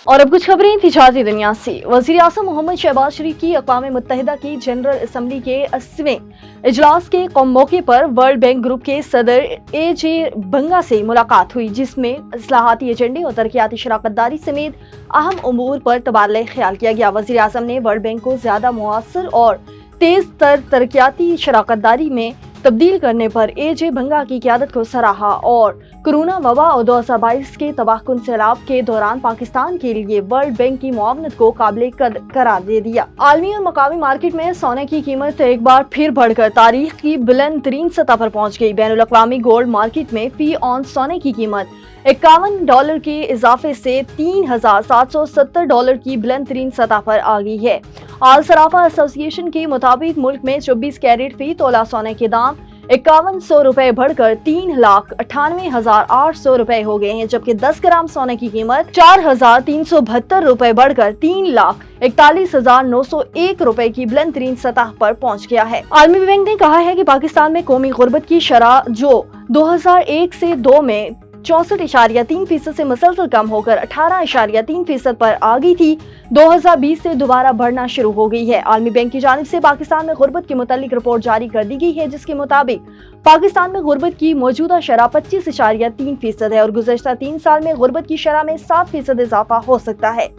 और अब कुछ खबरें तिजारती दुनिया से। वज़ीर आज़म मोहम्मद शहबाज शरीफ की अक़वाम मुत्तहिदा की जनरल असम्बली के 80वें इजलास के मौके पर वर्ल्ड बैंक ग्रुप के सदर ए.जे. बंगा से मुलाकात हुई, जिसमें इस्लाहाती एजेंडे और तरक्याती शराकतदारी समेत अहम उमूर पर तबादला ख्याल किया गया। वज़ीर आज़म ने वर्ल्ड बैंक को ज़्यादा मुअस्सर और तेज तर तरक्याती शराकतदारी में तब्दील करने पर ए.जे. बंगा की क़यादत को सराहा और कोरोना वबा और 2022 के तबाहकुन सैलाब के दौरान पाकिस्तान के लिए वर्ल्ड बैंक की मुआवनत को काबिल करार दे दिया। आलमी और मकामी मार्केट में सोने की कीमत एक बार फिर बढ़कर तारीख की बुलंद तरीन सतह पर पहुंच गई। बैनुल अक़वामी गोल्ड मार्केट में फी ऑन सोने की कीमत $51 के इजाफे से $3,770 की बुलंद तरीन सतह पर आ गई है। आल सराफा एसोसिएशन के मुताबिक मुल्क में 24 कैरेट फी तोला सोने के दाम ₹5100 बढ़कर $3,98,800 हो गए हैं, जबकि 10 ग्राम सोने की कीमत ₹4,372 बढ़कर ₹3,41,901 की बुलंद तरीन सतह पर पहुंच गया है। आलमी बैंक ने कहा है कि पाकिस्तान में कौमी गुर्बत की शरह जो 2001 से 2 में 64.3% से मुसलसल कम होकर 18.3% पर आ गई थी, 2020 से दोबारा बढ़ना शुरू हो गई है। आलमी बैंक की जानिब से पाकिस्तान में गुर्बत के मुतालिक रिपोर्ट जारी कर दी गई है, जिसके मुताबिक पाकिस्तान में गुर्बत की मौजूदा शरह 25.3% है और गुज़श्ता 3 साल में गुर्बत की शरह में 7% इजाफा हो सकता है।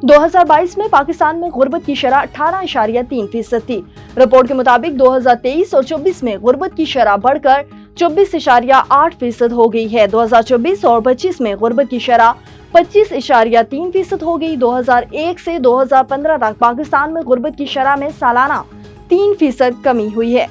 2022 में पाकिस्तान में गुर्बत की शरह 18.3% थी। रिपोर्ट के मुताबिक 2023 और 24 में गुर्बत की शरह बढ़कर 24.8% हो गई है। 2024 और 25 में गुर्बत की शरह 25.3% हो गई। 2001 से 2015 तक पाकिस्तान में गुर्बत की शरह में सालाना 3% कमी हुई है।